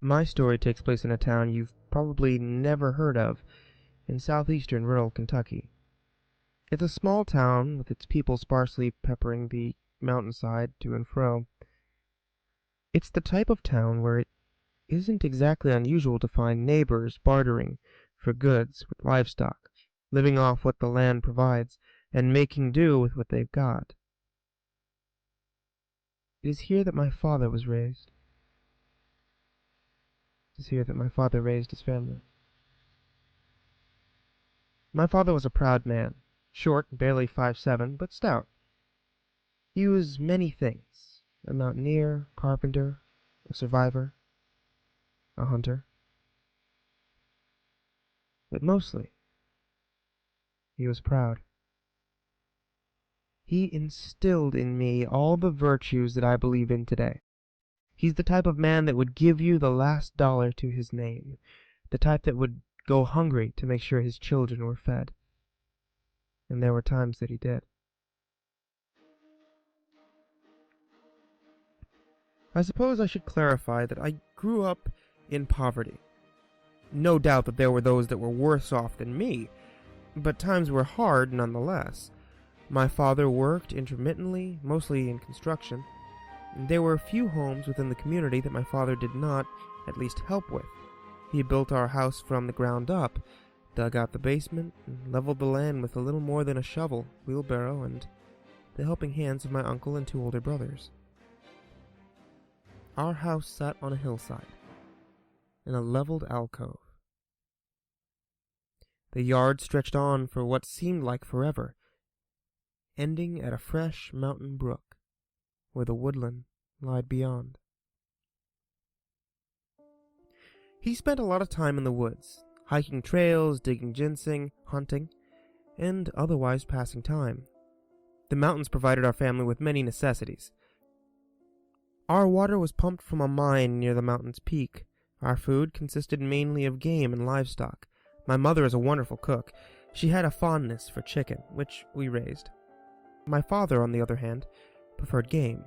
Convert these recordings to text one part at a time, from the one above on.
My story takes place in a town you've probably never heard of in southeastern rural Kentucky. It's a small town with its people sparsely peppering the mountainside to and fro. It's the type of town where it isn't exactly unusual to find neighbors bartering for goods with livestock, living off what the land provides, and making do with what they've got. It is here that my father was raised. It is here that my father raised his family. My father was a proud man, short, barely 5'7", but stout. He was many things: a mountaineer, carpenter, a survivor, a hunter. But mostly, he was proud. He instilled in me all the virtues that I believe in today. He's the type of man that would give you the last dollar to his name, the type that would go hungry to make sure his children were fed. And there were times that he did. I suppose I should clarify that I grew up in poverty. No doubt that there were those that were worse off than me, but times were hard nonetheless. My father worked intermittently, mostly in construction. There were a few homes within the community that my father did not, at least, help with. He built our house from the ground up, dug out the basement, and leveled the land with a little more than a shovel, wheelbarrow, and the helping hands of my uncle and 2 older brothers. Our house sat on a hillside, in a leveled alcove. The yard stretched on for what seemed like forever, ending at a fresh mountain brook, where the woodland lied beyond. He spent a lot of time in the woods, hiking trails, digging ginseng, hunting, and otherwise passing time. The mountains provided our family with many necessities. Our water was pumped from a mine near the mountain's peak. Our food consisted mainly of game and livestock. My mother is a wonderful cook. She had a fondness for chicken, which we raised. My father, on the other hand, preferred game.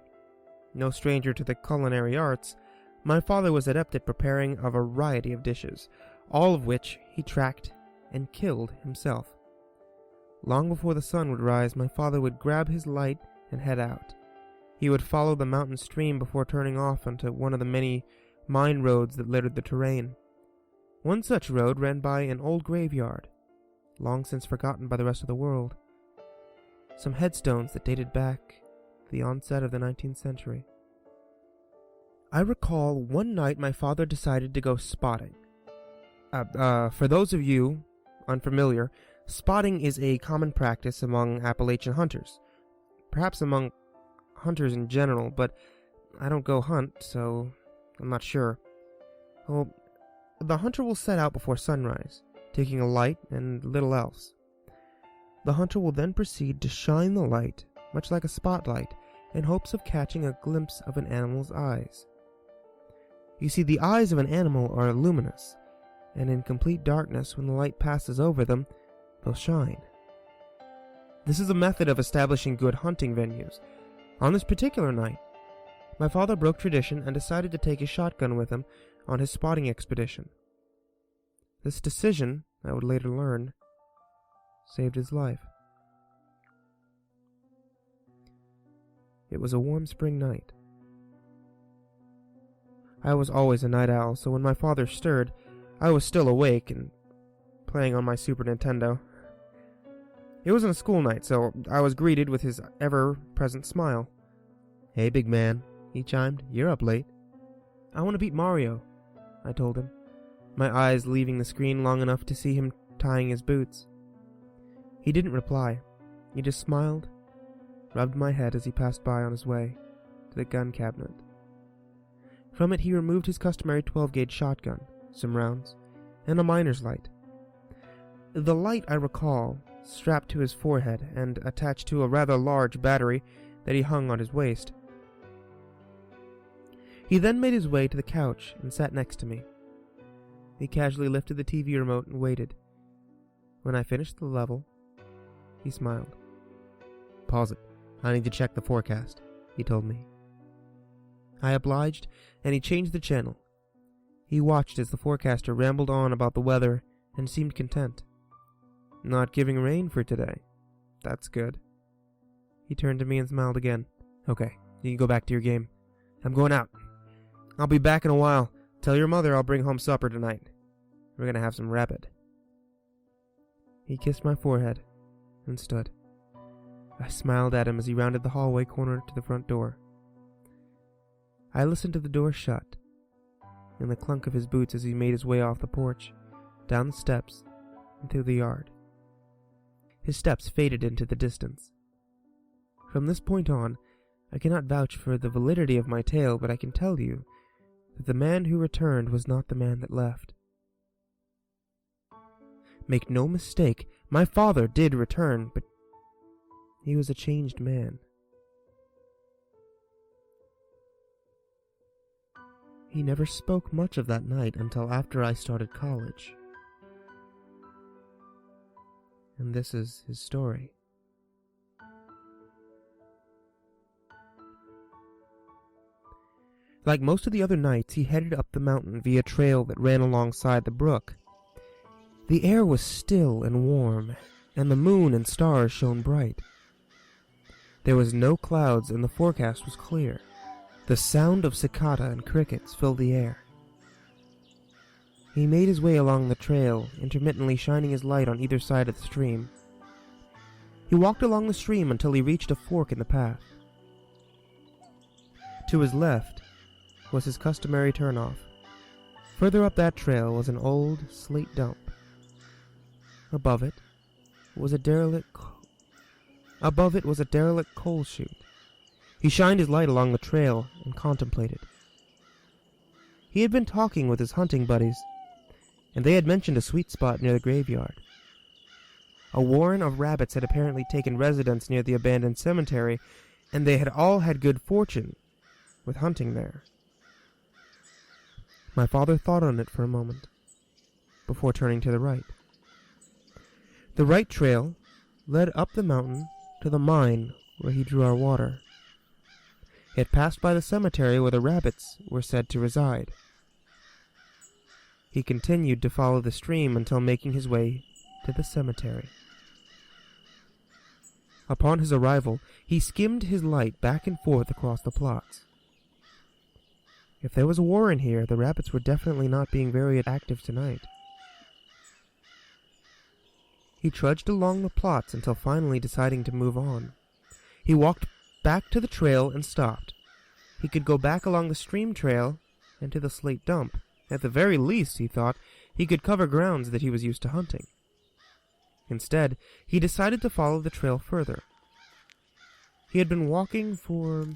No stranger to the culinary arts, my father was adept at preparing a variety of dishes, all of which he tracked and killed himself. Long before the sun would rise, my father would grab his light and head out. He would follow the mountain stream before turning off onto one of the many mine roads that littered the terrain. One such road ran by an old graveyard, long since forgotten by the rest of the world. Some headstones that dated back to the onset of the 19th century. I recall one night my father decided to go spotting. For those of you unfamiliar, spotting is a common practice among Appalachian hunters. Perhaps among hunters in general, but I don't go hunt, so I'm not sure. Well, the hunter will set out before sunrise, taking a light and little else. The hunter will then proceed to shine the light, much like a spotlight, in hopes of catching a glimpse of an animal's eyes. You see, the eyes of an animal are luminous, and in complete darkness, when the light passes over them, they'll shine. This is a method of establishing good hunting venues. On this particular night, my father broke tradition and decided to take his shotgun with him on his spotting expedition. This decision, I would later learn, saved his life. It was a warm spring night. I was always a night owl, so when my father stirred, I was still awake and playing on my Super Nintendo. It wasn't a school night, so I was greeted with his ever-present smile. "Hey, big man," he chimed. "You're up late." "I want to beat Mario," I told him, my eyes leaving the screen long enough to see him tying his boots. He didn't reply. He just smiled, rubbed my head as he passed by on his way to the gun cabinet. From it he removed his customary 12-gauge shotgun, some rounds, and a miner's light. The light, I recall, strapped to his forehead and attached to a rather large battery that he hung on his waist. He then made his way to the couch and sat next to me. He casually lifted the TV remote and waited. When I finished the level, he smiled. "Pause it. I need to check the forecast," he told me. I obliged, and he changed the channel. He watched as the forecaster rambled on about the weather and seemed content. Not giving rain for today. That's good. He turned to me and smiled again. Okay, you can go back to your game. I'm going out. I'll be back in a while. Tell your mother I'll bring home supper tonight. We're gonna have some rabbit. He kissed my forehead and stood. I smiled at him as he rounded the hallway corner to the front door. I listened to the door shut and the clunk of his boots as he made his way off the porch, down the steps, and through the yard. His steps faded into the distance. From this point on, I cannot vouch for the validity of my tale, but I can tell you that the man who returned was not the man that left. Make no mistake, my father did return, but he was a changed man. He never spoke much of that night until after I started college. And this is his story. Like most of the other nights, he headed up the mountain via a trail that ran alongside the brook. The air was still and warm, and the moon and stars shone bright. There was no clouds and the forecast was clear. The sound of cicada and crickets filled the air. He made his way along the trail, intermittently shining his light on either side of the stream. He walked along the stream until he reached a fork in the path. To his left was his customary turnoff. Further up that trail was an old slate dump. Above it was a derelict coal chute. He shined his light along the trail and contemplated. He had been talking with his hunting buddies, and they had mentioned a sweet spot near the graveyard. A warren of rabbits had apparently taken residence near the abandoned cemetery, and they had all had good fortune with hunting there. My father thought on it for a moment, before turning to the right. The right trail led up the mountain to the mine where he drew our water. It passed by the cemetery where the rabbits were said to reside. He continued to follow the stream until making his way to the cemetery. Upon his arrival, he skimmed his light back and forth across the plots. If there was a warren here, the rabbits were definitely not being very active tonight. He trudged along the plots until finally deciding to move on. He walked back to the trail and stopped. He could go back along the stream trail and to the slate dump. At the very least, he thought, he could cover grounds that he was used to hunting. Instead, he decided to follow the trail further. He had been walking for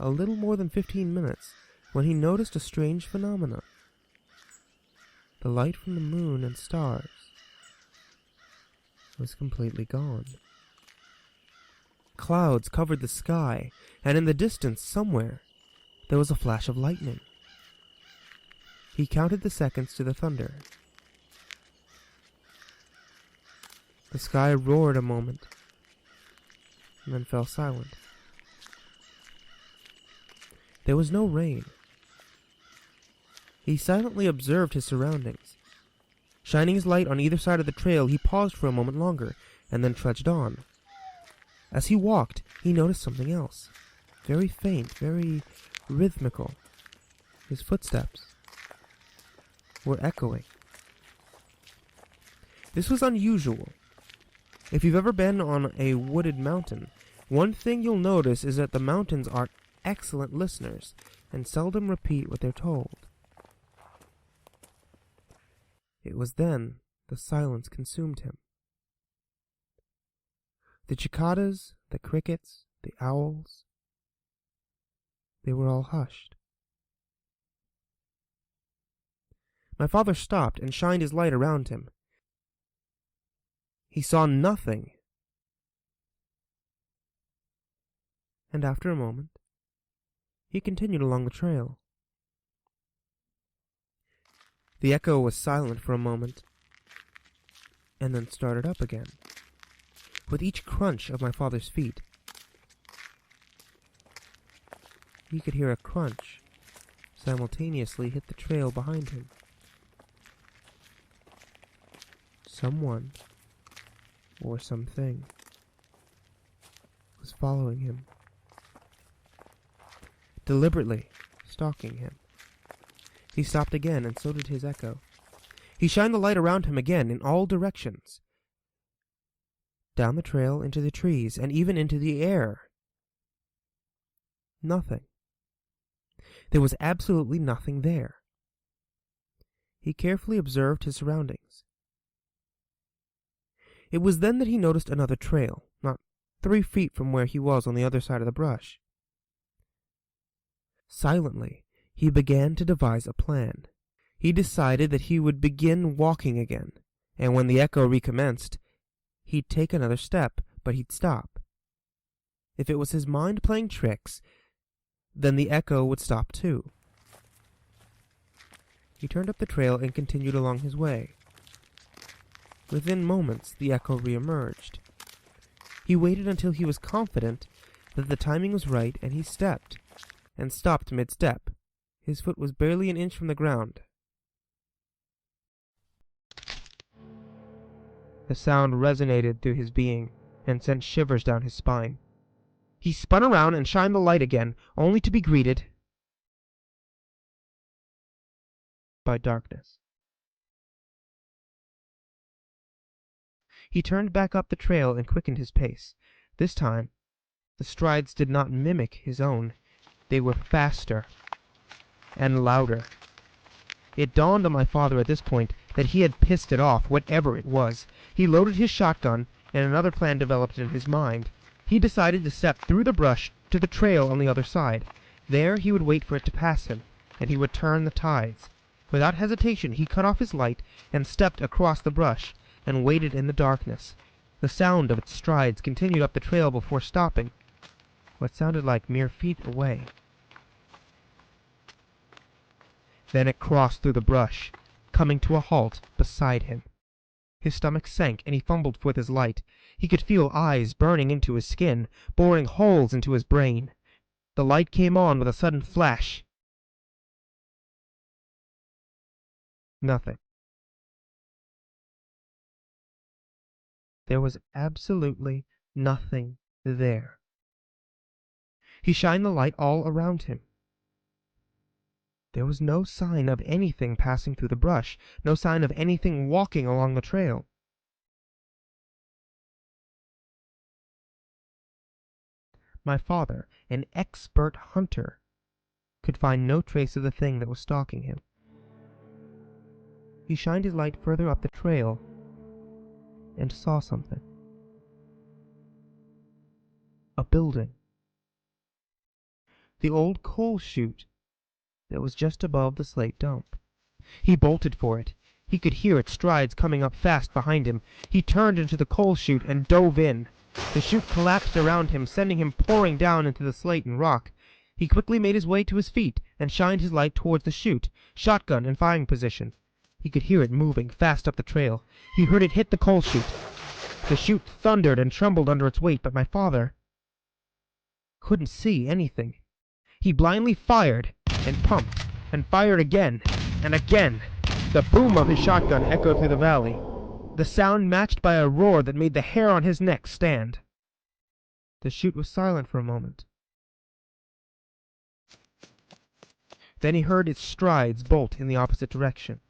a little more than 15 minutes when he noticed a strange phenomenon. The light from the moon and stars was completely gone. Clouds covered the sky, and in the distance, somewhere, there was a flash of lightning. He counted the seconds to the thunder. The sky roared a moment, and then fell silent. There was no rain. He silently observed his surroundings. Shining his light on either side of the trail, he paused for a moment longer, and then trudged on. As he walked, he noticed something else. Very faint, very rhythmical. His footsteps were echoing. This was unusual. If you've ever been on a wooded mountain, one thing you'll notice is that the mountains are excellent listeners and seldom repeat what they're told. It was then the silence consumed him. The cicadas, the crickets, the owls, they were all hushed. My father stopped and shined his light around him. He saw nothing. And after a moment, he continued along the trail. The echo was silent for a moment, and then started up again, with each crunch of my father's feet. He could hear a crunch simultaneously hit the trail behind him. someone or something was following him, deliberately stalking him. He stopped again, and so did his echo. He shined the light around him again in all directions, down the trail, into the trees, and even into the air. Nothing. There was absolutely nothing there. He carefully observed his surroundings. It was then that he noticed another trail, not 3 feet from where he was on the other side of the brush. Silently, he began to devise a plan. He decided that he would begin walking again, and when the echo recommenced, he'd take another step, but he'd stop. If it was his mind playing tricks, then the echo would stop too. He turned up the trail and continued along his way. Within moments, the echo reemerged. He waited until he was confident that the timing was right, and he stepped, and stopped mid-step. His foot was barely an inch from the ground. The sound resonated through his being, and sent shivers down his spine. He spun around and shined the light again, only to be greeted by darkness. He turned back up the trail and quickened his pace. This time, the strides did not mimic his own. They were faster and louder. It dawned on my father at this point that he had pissed it off, whatever it was. He loaded his shotgun, and another plan developed in his mind. He decided to step through the brush to the trail on the other side. There he would wait for it to pass him, and he would turn the tides. Without hesitation, he cut off his light and stepped across the brush, and waited in the darkness. The sound of its strides continued up the trail before stopping, what sounded like mere feet away. Then it crossed through the brush, coming to a halt beside him. His stomach sank, and he fumbled with his light. He could feel eyes burning into his skin, boring holes into his brain. The light came on with a sudden flash. Nothing. There was absolutely nothing there. He shined the light all around him. There was no sign of anything passing through the brush, no sign of anything walking along the trail. My father, an expert hunter, could find no trace of the thing that was stalking him. He shined his light further up the trail and saw something. A building. The old coal chute that was just above the slate dump. He bolted for it. He could hear its strides coming up fast behind him. He turned into the coal chute and dove in. The chute collapsed around him, sending him pouring down into the slate and rock. He quickly made his way to his feet and shined his light towards the chute, shotgun in firing position. He could hear it moving fast up the trail. He heard it hit the coal chute. The chute thundered and trembled under its weight, but my father couldn't see anything. He blindly fired and pumped and fired again and again. The boom of his shotgun echoed through the valley, the sound matched by a roar that made the hair on his neck stand. The chute was silent for a moment. Then he heard its strides bolt in the opposite direction.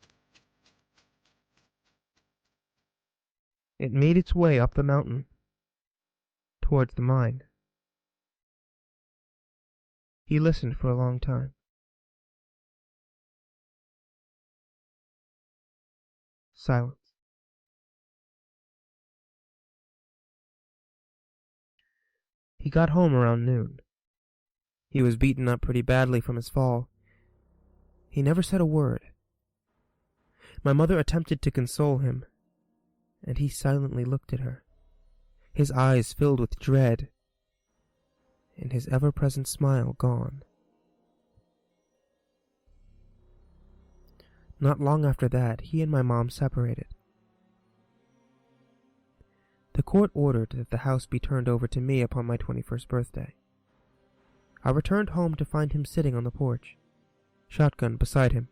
It made its way up the mountain, towards the mine. He listened for a long time. Silence. He got home around noon. He was beaten up pretty badly from his fall. He never said a word. My mother attempted to console him, and he silently looked at her, his eyes filled with dread, and his ever-present smile gone. Not long after that, he and my mom separated. The court ordered that the house be turned over to me upon my 21st birthday. I returned home to find him sitting on the porch, shotgun beside him.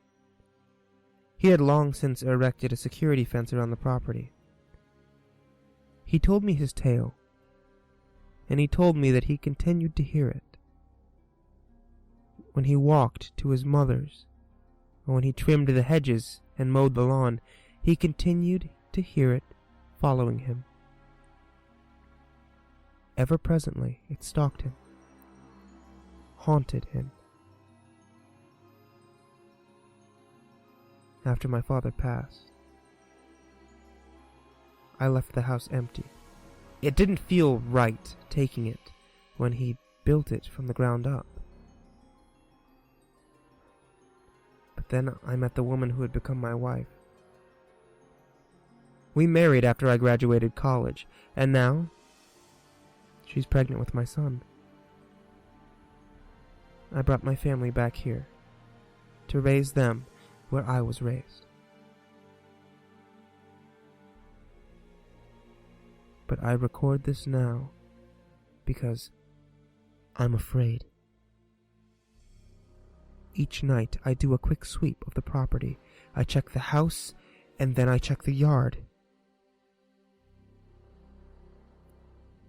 He had long since erected a security fence around the property, He told me his tale, and he told me that he continued to hear it. When he walked to his mother's, or when he trimmed the hedges and mowed the lawn, he continued to hear it following him. Ever presently, it stalked him, haunted him. After my father passed, I left the house empty. It didn't feel right taking it when he built it from the ground up. But then I met the woman who had become my wife. We married after I graduated college, and now she's pregnant with my son. I brought my family back here to raise them where I was raised. But I record this now because I'm afraid. Each night I do a quick sweep of the property. I check the house and then I check the yard.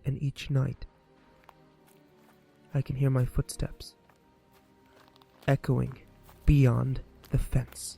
And each night I can hear my footsteps echoing beyond the fence.